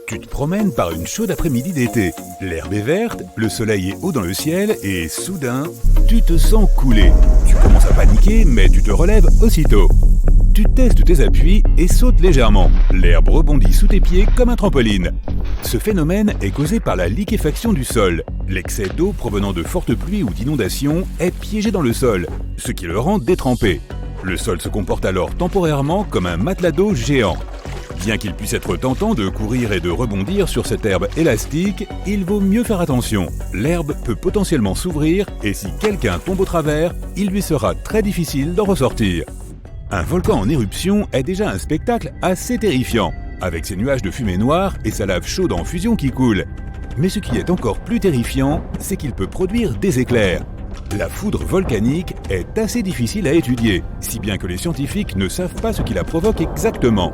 Tu te promènes par une chaude après-midi d'été. L'herbe est verte, le soleil est haut dans le ciel et soudain, tu te sens couler. Tu commences à paniquer, mais tu te relèves aussitôt. Tu testes tes appuis et sautes légèrement. L'herbe rebondit sous tes pieds comme un trampoline. Ce phénomène est causé par la liquéfaction du sol. L'excès d'eau provenant de fortes pluies ou d'inondations est piégé dans le sol, ce qui le rend détrempé. Le sol se comporte alors temporairement comme un matelas d'eau géant. Bien qu'il puisse être tentant de courir et de rebondir sur cette herbe élastique, il vaut mieux faire attention. L'herbe peut potentiellement s'ouvrir et si quelqu'un tombe au travers, il lui sera très difficile d'en ressortir. Un volcan en éruption est déjà un spectacle assez terrifiant, avec ses nuages de fumée noire et sa lave chaude en fusion qui coule. Mais ce qui est encore plus terrifiant, c'est qu'il peut produire des éclairs. La foudre volcanique est assez difficile à étudier, si bien que les scientifiques ne savent pas ce qui la provoque exactement.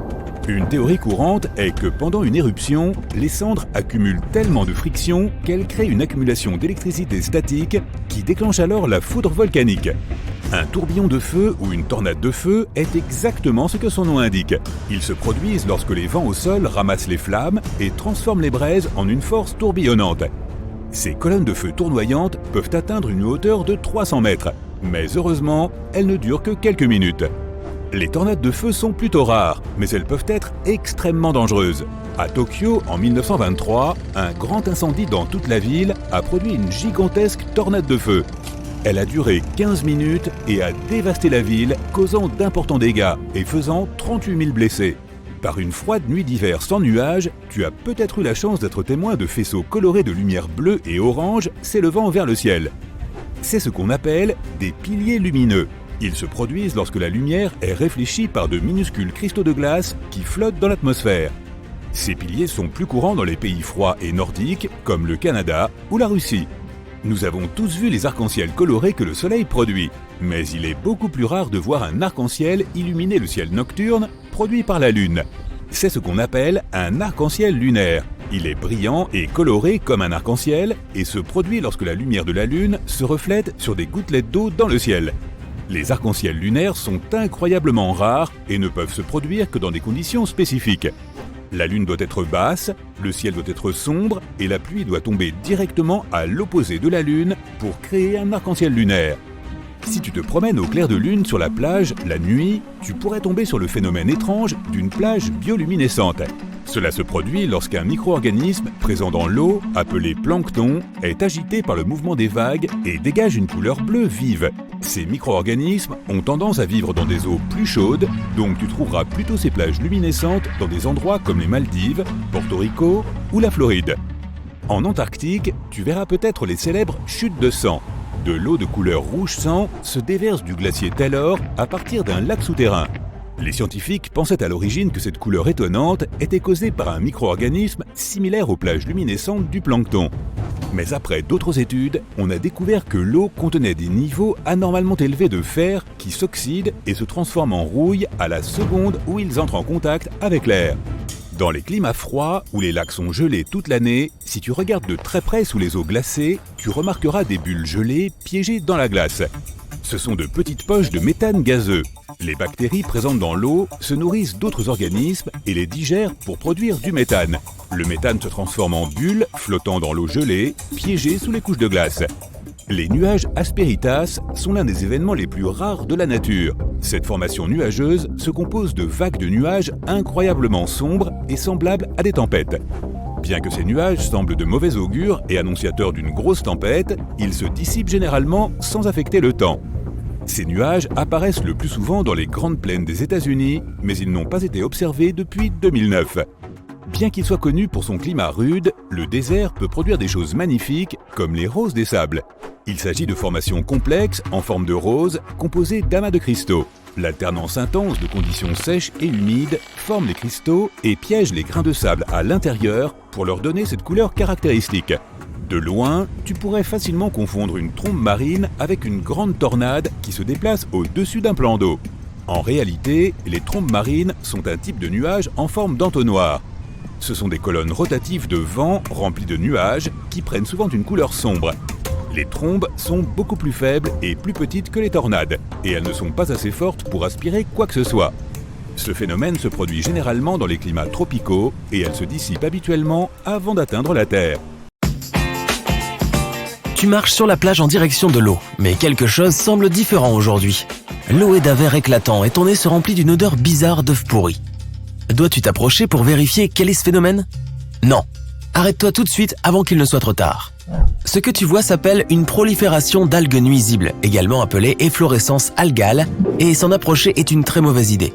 Une théorie courante est que pendant une éruption, les cendres accumulent tellement de friction qu'elles créent une accumulation d'électricité statique qui déclenche alors la foudre volcanique. Un tourbillon de feu ou une tornade de feu est exactement ce que son nom indique. Ils se produisent lorsque les vents au sol ramassent les flammes et transforment les braises en une force tourbillonnante. Ces colonnes de feu tournoyantes peuvent atteindre une hauteur de 300 mètres, mais heureusement, elles ne durent que quelques minutes. Les tornades de feu sont plutôt rares, mais elles peuvent être extrêmement dangereuses. À Tokyo, en 1923, un grand incendie dans toute la ville a produit une gigantesque tornade de feu. Elle a duré 15 minutes et a dévasté la ville, causant d'importants dégâts et faisant 38 000 blessés. Par une froide nuit d'hiver sans nuages, tu as peut-être eu la chance d'être témoin de faisceaux colorés de lumière bleue et orange s'élevant vers le ciel. C'est ce qu'on appelle des piliers lumineux. Ils se produisent lorsque la lumière est réfléchie par de minuscules cristaux de glace qui flottent dans l'atmosphère. Ces piliers sont plus courants dans les pays froids et nordiques, comme le Canada ou la Russie. Nous avons tous vu les arcs-en-ciel colorés que le soleil produit, mais il est beaucoup plus rare de voir un arc-en-ciel illuminer le ciel nocturne produit par la Lune. C'est ce qu'on appelle un arc-en-ciel lunaire. Il est brillant et coloré comme un arc-en-ciel et se produit lorsque la lumière de la Lune se reflète sur des gouttelettes d'eau dans le ciel. Les arcs-en-ciel lunaires sont incroyablement rares et ne peuvent se produire que dans des conditions spécifiques. La Lune doit être basse, le ciel doit être sombre et la pluie doit tomber directement à l'opposé de la Lune pour créer un arc-en-ciel lunaire. Si tu te promènes au clair de lune sur la plage la nuit, tu pourrais tomber sur le phénomène étrange d'une plage bioluminescente. Cela se produit lorsqu'un micro-organisme présent dans l'eau, appelé plancton, est agité par le mouvement des vagues et dégage une couleur bleue vive. Ces micro-organismes ont tendance à vivre dans des eaux plus chaudes, donc tu trouveras plutôt ces plages luminescentes dans des endroits comme les Maldives, Porto Rico ou la Floride. En Antarctique, tu verras peut-être les célèbres chutes de sang. De l'eau de couleur rouge sang se déverse du glacier Taylor à partir d'un lac souterrain. Les scientifiques pensaient à l'origine que cette couleur étonnante était causée par un micro-organisme similaire aux plages luminescentes du plancton. Mais après d'autres études, on a découvert que l'eau contenait des niveaux anormalement élevés de fer qui s'oxydent et se transforment en rouille à la seconde où ils entrent en contact avec l'air. Dans les climats froids, où les lacs sont gelés toute l'année, si tu regardes de très près sous les eaux glacées, tu remarqueras des bulles gelées piégées dans la glace. Ce sont de petites poches de méthane gazeux. Les bactéries présentes dans l'eau se nourrissent d'autres organismes et les digèrent pour produire du méthane. Le méthane se transforme en bulles flottant dans l'eau gelée, piégées sous les couches de glace. Les nuages asperitas sont l'un des événements les plus rares de la nature. Cette formation nuageuse se compose de vagues de nuages incroyablement sombres et semblables à des tempêtes. Bien que ces nuages semblent de mauvais augure et annonciateurs d'une grosse tempête, ils se dissipent généralement sans affecter le temps. Ces nuages apparaissent le plus souvent dans les grandes plaines des États-Unis, mais ils n'ont pas été observés depuis 2009. Bien qu'il soit connu pour son climat rude, le désert peut produire des choses magnifiques comme les roses des sables. Il s'agit de formations complexes en forme de rose composées d'amas de cristaux. L'alternance intense de conditions sèches et humides forme les cristaux et piège les grains de sable à l'intérieur pour leur donner cette couleur caractéristique. De loin, tu pourrais facilement confondre une trombe marine avec une grande tornade qui se déplace au-dessus d'un plan d'eau. En réalité, les trombes marines sont un type de nuage en forme d'entonnoir. Ce sont des colonnes rotatives de vent remplies de nuages qui prennent souvent une couleur sombre. Les trombes sont beaucoup plus faibles et plus petites que les tornades, et elles ne sont pas assez fortes pour aspirer quoi que ce soit. Ce phénomène se produit généralement dans les climats tropicaux et elle se dissipe habituellement avant d'atteindre la Terre. Tu marches sur la plage en direction de l'eau, mais quelque chose semble différent aujourd'hui. L'eau est d'un vert éclatant et ton nez se remplit d'une odeur bizarre d'œuf pourri. Dois-tu t'approcher pour vérifier quel est ce phénomène? Non. Arrête-toi tout de suite avant qu'il ne soit trop tard. Ce que tu vois s'appelle une prolifération d'algues nuisibles, également appelée efflorescence algale, et s'en approcher est une très mauvaise idée.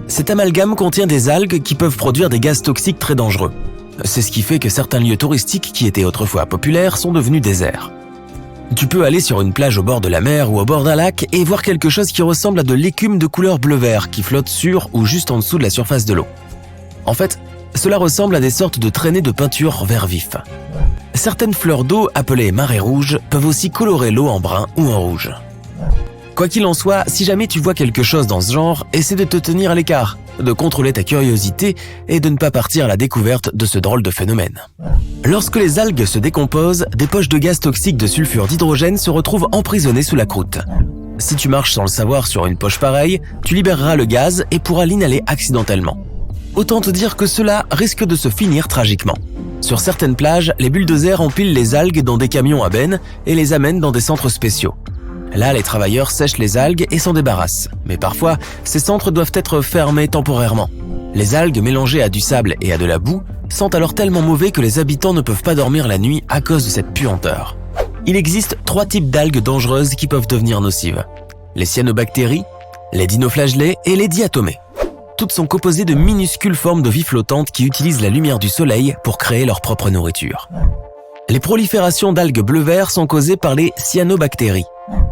Cet amalgame contient des algues qui peuvent produire des gaz toxiques très dangereux. C'est ce qui fait que certains lieux touristiques qui étaient autrefois populaires sont devenus déserts. Tu peux aller sur une plage au bord de la mer ou au bord d'un lac et voir quelque chose qui ressemble à de l'écume de couleur bleu-vert qui flotte sur ou juste en dessous de la surface de l'eau. En fait, cela ressemble à des sortes de traînées de peinture vert vif. Certaines fleurs d'eau, appelées marées rouges, peuvent aussi colorer l'eau en brun ou en rouge. Quoi qu'il en soit, si jamais tu vois quelque chose dans ce genre, essaie de te tenir à l'écart, de contrôler ta curiosité et de ne pas partir à la découverte de ce drôle de phénomène. Lorsque les algues se décomposent, des poches de gaz toxiques de sulfure d'hydrogène se retrouvent emprisonnées sous la croûte. Si tu marches sans le savoir sur une poche pareille, tu libéreras le gaz et pourras l'inhaler accidentellement. Autant te dire que cela risque de se finir tragiquement. Sur certaines plages, les bulldozers empilent les algues dans des camions à benne et les amènent dans des centres spéciaux. Là, les travailleurs sèchent les algues et s'en débarrassent. Mais parfois, ces centres doivent être fermés temporairement. Les algues mélangées à du sable et à de la boue sentent alors tellement mauvais que les habitants ne peuvent pas dormir la nuit à cause de cette puanteur. Il existe 3 types d'algues dangereuses qui peuvent devenir nocives. Les cyanobactéries, les dinoflagellés et les diatomées. Toutes sont composées de minuscules formes de vie flottantes qui utilisent la lumière du soleil pour créer leur propre nourriture. Les proliférations d'algues bleu-vert sont causées par les cyanobactéries.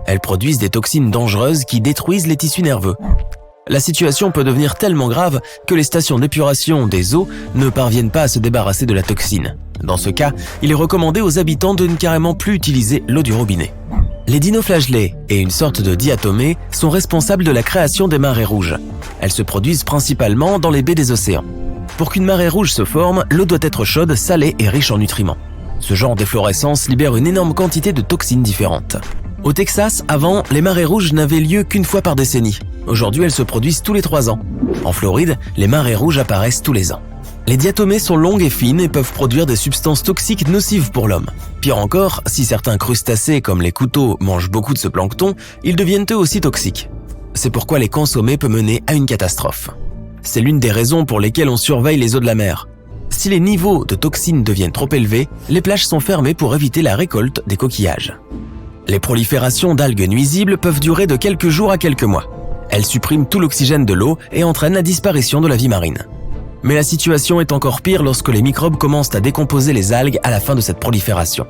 Elles produisent des toxines dangereuses qui détruisent les tissus nerveux. La situation peut devenir tellement grave que les stations d'épuration des eaux ne parviennent pas à se débarrasser de la toxine. Dans ce cas, il est recommandé aux habitants de ne carrément plus utiliser l'eau du robinet. Les dinoflagellés et une sorte de diatomée sont responsables de la création des marées rouges. Elles se produisent principalement dans les baies des océans. Pour qu'une marée rouge se forme, l'eau doit être chaude, salée et riche en nutriments. Ce genre d'efflorescence libère une énorme quantité de toxines différentes. Au Texas, avant, les marées rouges n'avaient lieu qu'une fois par décennie. Aujourd'hui, elles se produisent tous les 3 ans. En Floride, les marées rouges apparaissent tous les ans. Les diatomées sont longues et fines et peuvent produire des substances toxiques nocives pour l'homme. Pire encore, si certains crustacés comme les couteaux mangent beaucoup de ce plancton, ils deviennent eux aussi toxiques. C'est pourquoi les consommer peut mener à une catastrophe. C'est l'une des raisons pour lesquelles on surveille les eaux de la mer. Si les niveaux de toxines deviennent trop élevés, les plages sont fermées pour éviter la récolte des coquillages. Les proliférations d'algues nuisibles peuvent durer de quelques jours à quelques mois. Elles suppriment tout l'oxygène de l'eau et entraînent la disparition de la vie marine. Mais la situation est encore pire lorsque les microbes commencent à décomposer les algues à la fin de cette prolifération.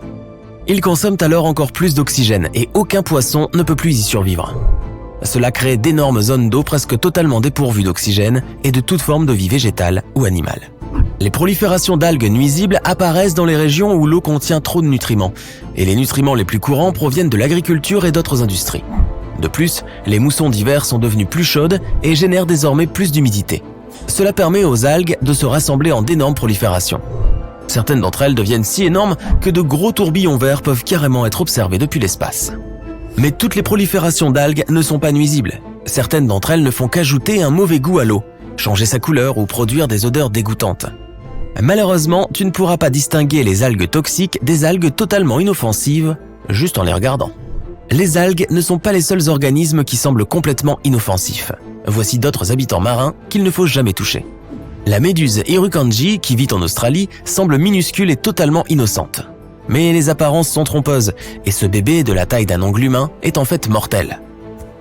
Ils consomment alors encore plus d'oxygène et aucun poisson ne peut plus y survivre. Cela crée d'énormes zones d'eau presque totalement dépourvues d'oxygène et de toute forme de vie végétale ou animale. Les proliférations d'algues nuisibles apparaissent dans les régions où l'eau contient trop de nutriments, et les nutriments les plus courants proviennent de l'agriculture et d'autres industries. De plus, les moussons d'hiver sont devenues plus chaudes et génèrent désormais plus d'humidité. Cela permet aux algues de se rassembler en d'énormes proliférations. Certaines d'entre elles deviennent si énormes que de gros tourbillons verts peuvent carrément être observés depuis l'espace. Mais toutes les proliférations d'algues ne sont pas nuisibles. Certaines d'entre elles ne font qu'ajouter un mauvais goût à l'eau, changer sa couleur ou produire des odeurs dégoûtantes. Malheureusement, tu ne pourras pas distinguer les algues toxiques des algues totalement inoffensives juste en les regardant. Les algues ne sont pas les seuls organismes qui semblent complètement inoffensifs. Voici d'autres habitants marins qu'il ne faut jamais toucher. La méduse Irukandji, qui vit en Australie, semble minuscule et totalement innocente. Mais les apparences sont trompeuses, et ce bébé de la taille d'un ongle humain est en fait mortel.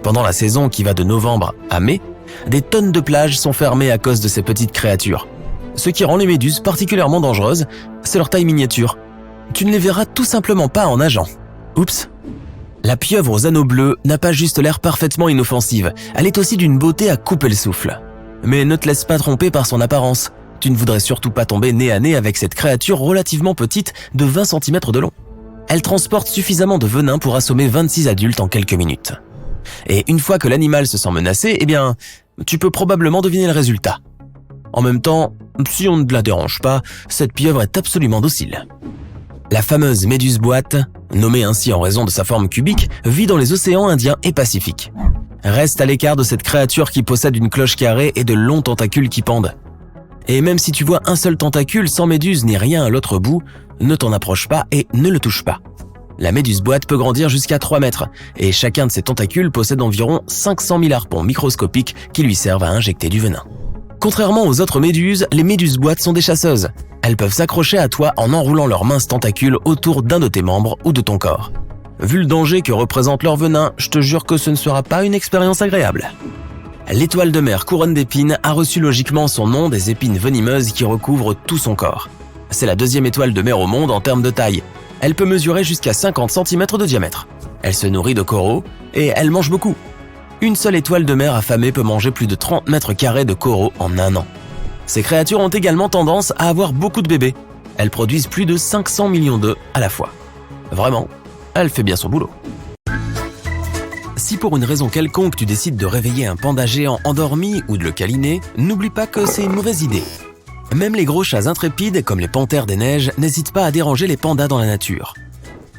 Pendant la saison qui va de novembre à mai, des tonnes de plages sont fermées à cause de ces petites créatures. Ce qui rend les méduses particulièrement dangereuses, c'est leur taille miniature. Tu ne les verras tout simplement pas en nageant. Oups. La pieuvre aux anneaux bleus n'a pas juste l'air parfaitement inoffensive, elle est aussi d'une beauté à couper le souffle. Mais ne te laisse pas tromper par son apparence. Tu ne voudrais surtout pas tomber nez à nez avec cette créature relativement petite de 20 cm de long. Elle transporte suffisamment de venin pour assommer 26 adultes en quelques minutes. Et une fois que l'animal se sent menacé, tu peux probablement deviner le résultat. En même temps, si on ne la dérange pas, cette pieuvre est absolument docile. La fameuse méduse boîte, nommée ainsi en raison de sa forme cubique, vit dans les océans Indien et Pacifique. Reste à l'écart de cette créature qui possède une cloche carrée et de longs tentacules qui pendent. Et même si tu vois un seul tentacule sans méduse ni rien à l'autre bout, ne t'en approche pas et ne le touche pas. La méduse boîte peut grandir jusqu'à 3 mètres et chacun de ses tentacules possède environ 500 000 harpons microscopiques qui lui servent à injecter du venin. Contrairement aux autres méduses, les méduses boîtes sont des chasseuses. Elles peuvent s'accrocher à toi en enroulant leurs minces tentacules autour d'un de tes membres ou de ton corps. Vu le danger que représente leur venin, je te jure que ce ne sera pas une expérience agréable. L'étoile de mer couronne d'épines a reçu logiquement son nom des épines venimeuses qui recouvrent tout son corps. C'est la 2e étoile de mer au monde en termes de taille. Elle peut mesurer jusqu'à 50 cm de diamètre. Elle se nourrit de coraux et elle mange beaucoup. Une seule étoile de mer affamée peut manger plus de 30 mètres carrés de coraux en un an. Ces créatures ont également tendance à avoir beaucoup de bébés. Elles produisent plus de 500 millions d'œufs à la fois. Vraiment, elle fait bien son boulot. Si pour une raison quelconque tu décides de réveiller un panda géant endormi ou de le câliner, n'oublie pas que c'est une mauvaise idée. Même les gros chats intrépides, comme les panthères des neiges, n'hésitent pas à déranger les pandas dans la nature.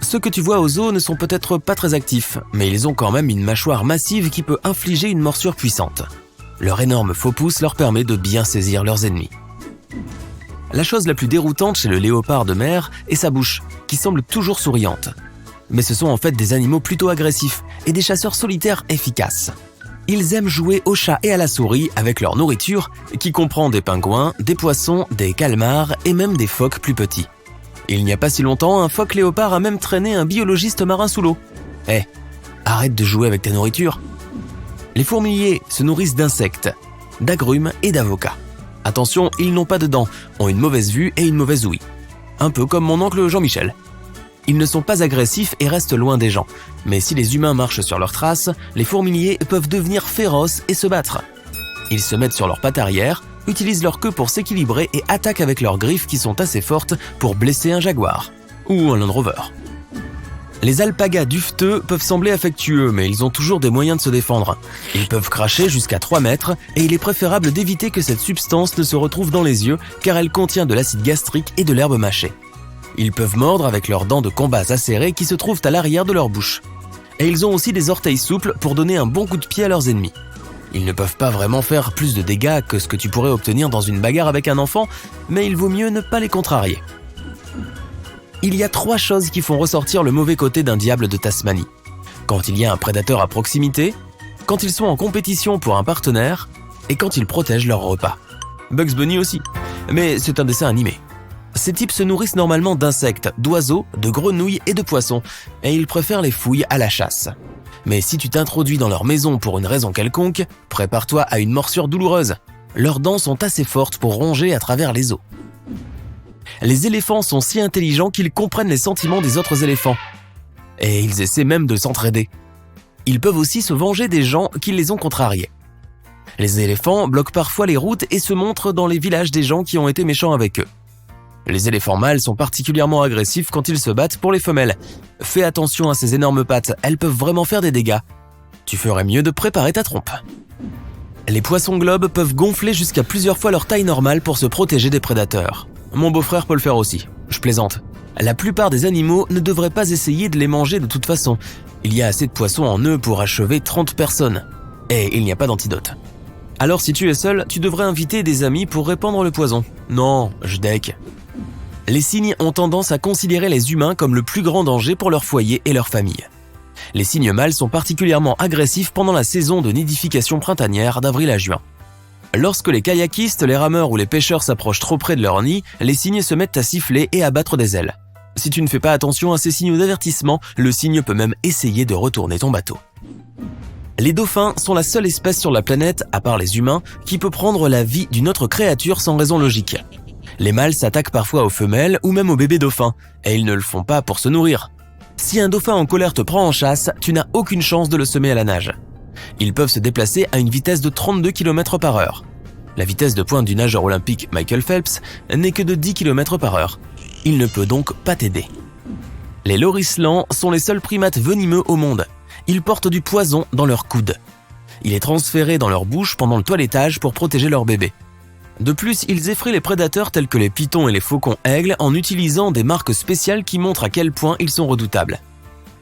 Ceux que tu vois au zoo ne sont peut-être pas très actifs, mais ils ont quand même une mâchoire massive qui peut infliger une morsure puissante. Leur énorme faux pouce leur permet de bien saisir leurs ennemis. La chose la plus déroutante chez le léopard de mer est sa bouche, qui semble toujours souriante. Mais ce sont en fait des animaux plutôt agressifs et des chasseurs solitaires efficaces. Ils aiment jouer au chat et à la souris avec leur nourriture, qui comprend des pingouins, des poissons, des calmars et même des phoques plus petits. Il n'y a pas si longtemps, un phoque léopard a même traîné un biologiste marin sous l'eau. Arrête de jouer avec ta nourriture. Les fourmiliers se nourrissent d'insectes, d'agrumes et d'avocats. Attention, ils n'ont pas de dents, ont une mauvaise vue et une mauvaise ouïe. Un peu comme mon oncle Jean-Michel. Ils ne sont pas agressifs et restent loin des gens. Mais si les humains marchent sur leurs traces, les fourmiliers peuvent devenir féroces et se battre. Ils se mettent sur leurs pattes arrière, utilisent leur queue pour s'équilibrer et attaquent avec leurs griffes qui sont assez fortes pour blesser un jaguar ou un Land Rover. Les alpagas duveteux peuvent sembler affectueux, mais ils ont toujours des moyens de se défendre. Ils peuvent cracher jusqu'à 3 mètres et il est préférable d'éviter que cette substance ne se retrouve dans les yeux car elle contient de l'acide gastrique et de l'herbe mâchée. Ils peuvent mordre avec leurs dents de combat acérées qui se trouvent à l'arrière de leur bouche. Et ils ont aussi des orteils souples pour donner un bon coup de pied à leurs ennemis. Ils ne peuvent pas vraiment faire plus de dégâts que ce que tu pourrais obtenir dans une bagarre avec un enfant, mais il vaut mieux ne pas les contrarier. Il y a 3 choses qui font ressortir le mauvais côté d'un diable de Tasmanie. Quand il y a un prédateur à proximité, quand ils sont en compétition pour un partenaire, et quand ils protègent leur repas. Bugs Bunny aussi, mais c'est un dessin animé. Ces types se nourrissent normalement d'insectes, d'oiseaux, de grenouilles et de poissons, et ils préfèrent les fouilles à la chasse. Mais si tu t'introduis dans leur maison pour une raison quelconque, prépare-toi à une morsure douloureuse. Leurs dents sont assez fortes pour ronger à travers les os. Les éléphants sont si intelligents qu'ils comprennent les sentiments des autres éléphants. Et ils essaient même de s'entraider. Ils peuvent aussi se venger des gens qui les ont contrariés. Les éléphants bloquent parfois les routes et se montrent dans les villages des gens qui ont été méchants avec eux. Les éléphants mâles sont particulièrement agressifs quand ils se battent pour les femelles. Fais attention à ces énormes pattes, elles peuvent vraiment faire des dégâts. Tu ferais mieux de préparer ta trompe. Les poissons globes peuvent gonfler jusqu'à plusieurs fois leur taille normale pour se protéger des prédateurs. Mon beau-frère peut le faire aussi. Je plaisante. La plupart des animaux ne devraient pas essayer de les manger de toute façon. Il y a assez de poissons en eux pour achever 30 personnes. Et il n'y a pas d'antidote. Alors si tu es seul, tu devrais inviter des amis pour répandre le poison. Non, je deck. Les cygnes ont tendance à considérer les humains comme le plus grand danger pour leur foyer et leur famille. Les cygnes mâles sont particulièrement agressifs pendant la saison de nidification printanière d'avril à juin. Lorsque les kayakistes, les rameurs ou les pêcheurs s'approchent trop près de leur nid, les cygnes se mettent à siffler et à battre des ailes. Si tu ne fais pas attention à ces signaux d'avertissement, le cygne peut même essayer de retourner ton bateau. Les dauphins sont la seule espèce sur la planète, à part les humains, qui peut prendre la vie d'une autre créature sans raison logique. Les mâles s'attaquent parfois aux femelles ou même aux bébés dauphins, et ils ne le font pas pour se nourrir. Si un dauphin en colère te prend en chasse, tu n'as aucune chance de le semer à la nage. Ils peuvent se déplacer à une vitesse de 32 km/h. La vitesse de pointe du nageur olympique Michael Phelps n'est que de 10 km/h. Il ne peut donc pas t'aider. Les loris-lans sont les seuls primates venimeux au monde. Ils portent du poison dans leurs coudes. Il est transféré dans leur bouche pendant le toilettage pour protéger leur bébé. De plus, ils effraient les prédateurs tels que les pythons et les faucons aigles en utilisant des marques spéciales qui montrent à quel point ils sont redoutables.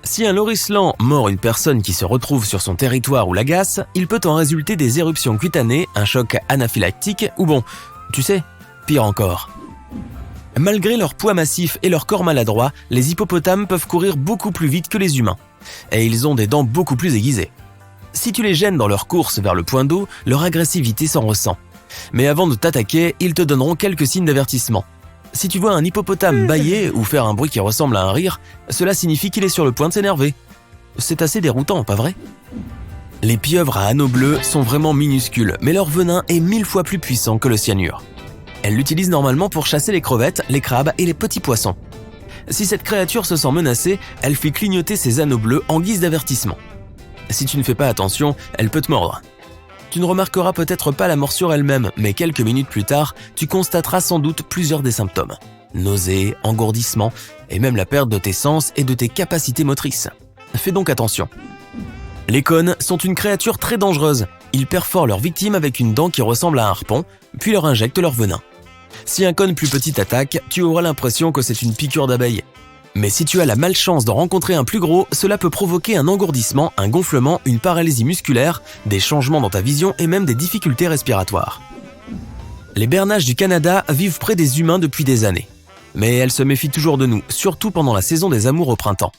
Si un lorislan mord une personne qui se retrouve sur son territoire ou l'agace, il peut en résulter des éruptions cutanées, un choc anaphylactique ou bon, tu sais, pire encore. Malgré leur poids massif et leur corps maladroit, les hippopotames peuvent courir beaucoup plus vite que les humains. Et ils ont des dents beaucoup plus aiguisées. Si tu les gênes dans leur course vers le point d'eau, leur agressivité s'en ressent. Mais avant de t'attaquer, ils te donneront quelques signes d'avertissement. Si tu vois un hippopotame bâiller ou faire un bruit qui ressemble à un rire, cela signifie qu'il est sur le point de s'énerver. C'est assez déroutant, pas vrai? Les pieuvres à anneaux bleus sont vraiment minuscules, mais leur venin est 1000 fois plus puissant que le cyanure. Elles l'utilisent normalement pour chasser les crevettes, les crabes et les petits poissons. Si cette créature se sent menacée, elle fait clignoter ses anneaux bleus en guise d'avertissement. Si tu ne fais pas attention, elle peut te mordre. Tu ne remarqueras peut-être pas la morsure elle-même, mais quelques minutes plus tard, tu constateras sans doute plusieurs des symptômes. Nausées, engourdissements, et même la perte de tes sens et de tes capacités motrices. Fais donc attention. Les cônes sont une créature très dangereuse. Ils perforent leurs victimes avec une dent qui ressemble à un harpon, puis leur injectent leur venin. Si un cône plus petit t'attaque, tu auras l'impression que c'est une piqûre d'abeille. Mais si tu as la malchance d'en rencontrer un plus gros, cela peut provoquer un engourdissement, un gonflement, une paralysie musculaire, des changements dans ta vision et même des difficultés respiratoires. Les bernaches du Canada vivent près des humains depuis des années. Mais elles se méfient toujours de nous, surtout pendant la saison des amours au printemps.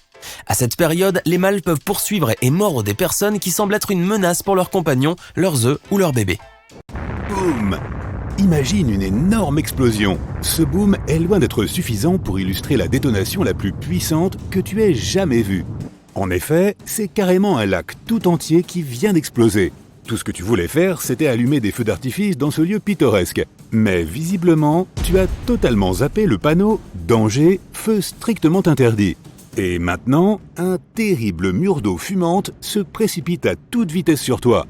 À cette période, les mâles peuvent poursuivre et mordre des personnes qui semblent être une menace pour leurs compagnons, leurs œufs ou leurs bébés. Boum! Imagine une énorme explosion. Ce boom est loin d'être suffisant pour illustrer la détonation la plus puissante que tu aies jamais vue. En effet, c'est carrément un lac tout entier qui vient d'exploser. Tout ce que tu voulais faire, c'était allumer des feux d'artifice dans ce lieu pittoresque. Mais visiblement, tu as totalement zappé le panneau « Danger, feu strictement interdit ». Et maintenant, un terrible mur d'eau fumante se précipite à toute vitesse sur toi.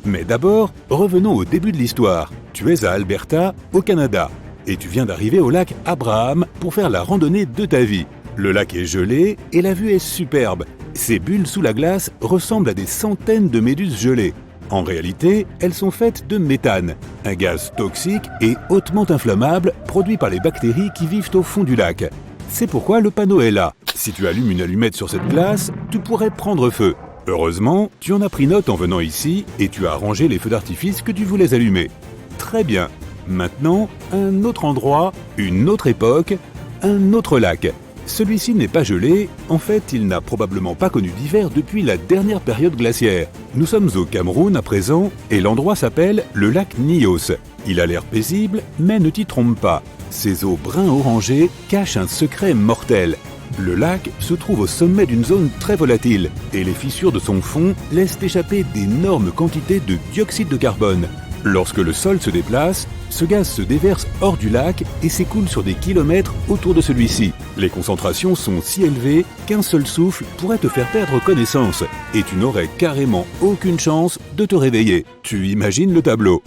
Mais d'abord, revenons au début de l'histoire. Tu es à Alberta, au Canada, et tu viens d'arriver au lac Abraham pour faire la randonnée de ta vie. Le lac est gelé et la vue est superbe. Ces bulles sous la glace ressemblent à des centaines de méduses gelées. En réalité, elles sont faites de méthane, un gaz toxique et hautement inflammable produit par les bactéries qui vivent au fond du lac. C'est pourquoi le panneau est là. Si tu allumes une allumette sur cette glace, tu pourrais prendre feu. Heureusement, tu en as pris note en venant ici et tu as rangé les feux d'artifice que tu voulais allumer. Très bien. Maintenant, un autre endroit, une autre époque, un autre lac. Celui-ci n'est pas gelé, en fait il n'a probablement pas connu d'hiver depuis la dernière période glaciaire. Nous sommes au Cameroun à présent et l'endroit s'appelle le lac Nyos. Il a l'air paisible, mais ne t'y trompe pas. Ses eaux brun orangé cachent un secret mortel. Le lac se trouve au sommet d'une zone très volatile et les fissures de son fond laissent échapper d'énormes quantités de dioxyde de carbone. Lorsque le sol se déplace, ce gaz se déverse hors du lac et s'écoule sur des kilomètres autour de celui-ci. Les concentrations sont si élevées qu'un seul souffle pourrait te faire perdre connaissance et tu n'aurais carrément aucune chance de te réveiller. Tu imagines le tableau.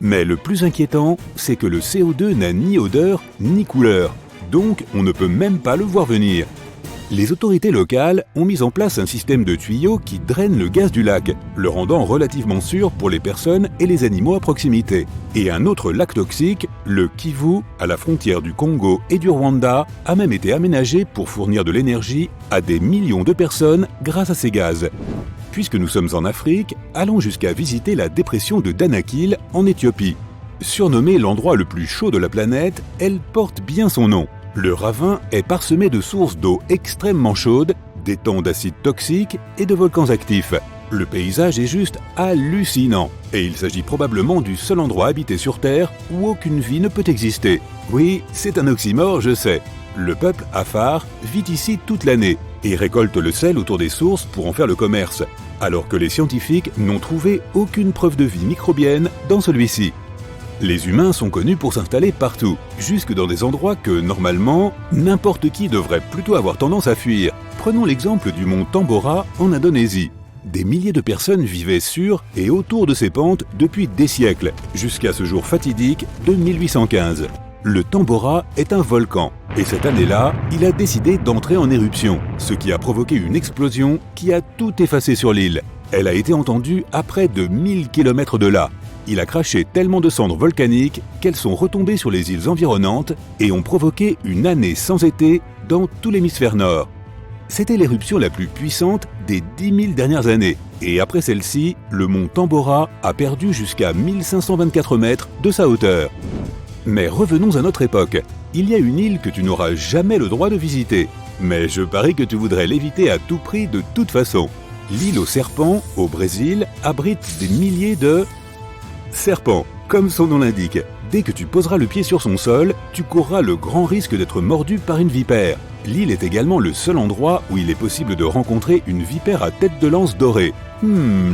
Mais le plus inquiétant, c'est que le CO2 n'a ni odeur ni couleur. Donc on ne peut même pas le voir venir. Les autorités locales ont mis en place un système de tuyaux qui draine le gaz du lac, le rendant relativement sûr pour les personnes et les animaux à proximité. Et un autre lac toxique, le Kivu, à la frontière du Congo et du Rwanda, a même été aménagé pour fournir de l'énergie à des millions de personnes grâce à ces gaz. Puisque nous sommes en Afrique, allons jusqu'à visiter la dépression de Danakil en Éthiopie. Surnommée l'endroit le plus chaud de la planète, elle porte bien son nom. Le ravin est parsemé de sources d'eau extrêmement chaudes, d'étangs d'acide toxique et de volcans actifs. Le paysage est juste hallucinant et il s'agit probablement du seul endroit habité sur Terre où aucune vie ne peut exister. Oui, c'est un oxymore, je sais. Le peuple Afar vit ici toute l'année et récolte le sel autour des sources pour en faire le commerce, alors que les scientifiques n'ont trouvé aucune preuve de vie microbienne dans celui-ci. Les humains sont connus pour s'installer partout, jusque dans des endroits que, normalement, n'importe qui devrait plutôt avoir tendance à fuir. Prenons l'exemple du mont Tambora en Indonésie. Des milliers de personnes vivaient sur et autour de ces pentes depuis des siècles, jusqu'à ce jour fatidique de 1815. Le Tambora est un volcan, et cette année-là, il a décidé d'entrer en éruption, ce qui a provoqué une explosion qui a tout effacé sur l'île. Elle a été entendue à près de 1000 km de là. Il a craché tellement de cendres volcaniques qu'elles sont retombées sur les îles environnantes et ont provoqué une année sans été dans tout l'hémisphère nord. C'était l'éruption la plus puissante des 10 000 dernières années. Et après celle-ci, le mont Tambora a perdu jusqu'à 1524 mètres de sa hauteur. Mais revenons à notre époque. Il y a une île que tu n'auras jamais le droit de visiter. Mais je parie que tu voudrais l'éviter à tout prix de toute façon. L'île aux serpents, au Brésil, abrite des milliers de serpents, comme son nom l'indique. Dès que tu poseras le pied sur son sol, tu courras le grand risque d'être mordu par une vipère. L'île est également le seul endroit où il est possible de rencontrer une vipère à tête de lance dorée.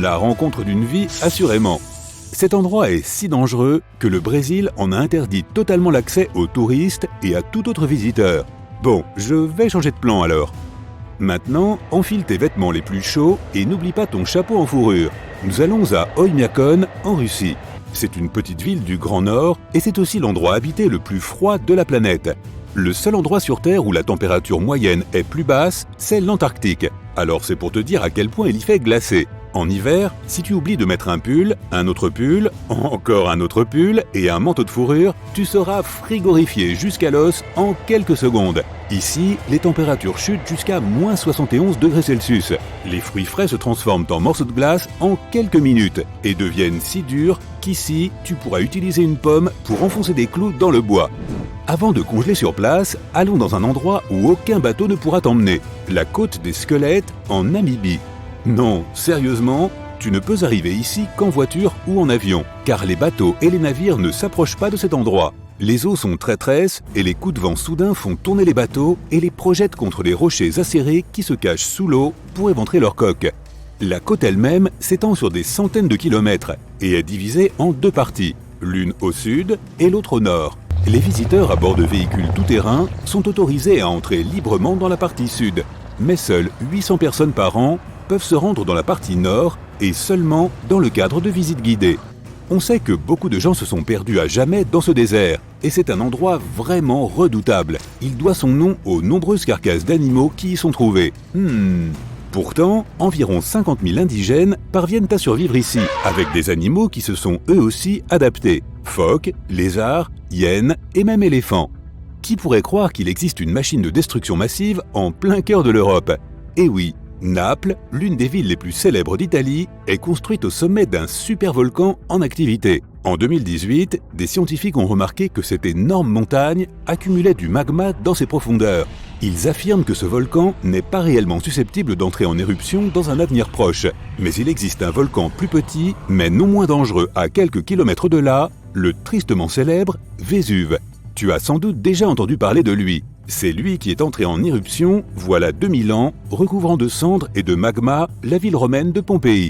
La rencontre d'une vie, assurément. Cet endroit est si dangereux que le Brésil en a interdit totalement l'accès aux touristes et à tout autre visiteur. Bon, je vais changer de plan alors. Maintenant, enfile tes vêtements les plus chauds et n'oublie pas ton chapeau en fourrure. Nous allons à Oymyakon, en Russie. C'est une petite ville du Grand Nord et c'est aussi l'endroit habité le plus froid de la planète. Le seul endroit sur Terre où la température moyenne est plus basse, c'est l'Antarctique. Alors c'est pour te dire à quel point il y fait glacé. En hiver, si tu oublies de mettre un pull, un autre pull, encore un autre pull et un manteau de fourrure, tu seras frigorifié jusqu'à l'os en quelques secondes. Ici, les températures chutent jusqu'à moins 71 degrés Celsius. Les fruits frais se transforment en morceaux de glace en quelques minutes et deviennent si durs qu'ici, tu pourras utiliser une pomme pour enfoncer des clous dans le bois. Avant de congeler sur place, allons dans un endroit où aucun bateau ne pourra t'emmener, la côte des Squelettes en Namibie. Non, sérieusement, tu ne peux arriver ici qu'en voiture ou en avion, car les bateaux et les navires ne s'approchent pas de cet endroit. Les eaux sont traîtresses et les coups de vent soudains font tourner les bateaux et les projettent contre les rochers acérés qui se cachent sous l'eau pour éventrer leur coque. La côte elle-même s'étend sur des centaines de kilomètres et est divisée en deux parties, l'une au sud et l'autre au nord. Les visiteurs à bord de véhicules tout-terrain sont autorisés à entrer librement dans la partie sud, mais seules 800 personnes par an peuvent se rendre dans la partie nord et seulement dans le cadre de visites guidées. On sait que beaucoup de gens se sont perdus à jamais dans ce désert et c'est un endroit vraiment redoutable. Il doit son nom aux nombreuses carcasses d'animaux qui y sont trouvées. Pourtant, environ 50 000 indigènes parviennent à survivre ici, avec des animaux qui se sont eux aussi adaptés. Phoques, lézards, hyènes et même éléphants. Qui pourrait croire qu'il existe une machine de destruction massive en plein cœur de l'Europe? Eh oui, Naples, l'une des villes les plus célèbres d'Italie, est construite au sommet d'un supervolcan en activité. En 2018, des scientifiques ont remarqué que cette énorme montagne accumulait du magma dans ses profondeurs. Ils affirment que ce volcan n'est pas réellement susceptible d'entrer en éruption dans un avenir proche. Mais il existe un volcan plus petit, mais non moins dangereux à quelques kilomètres de là, le tristement célèbre Vésuve. Tu as sans doute déjà entendu parler de lui. C'est lui qui est entré en éruption, voilà 2000 ans, recouvrant de cendres et de magma la ville romaine de Pompéi.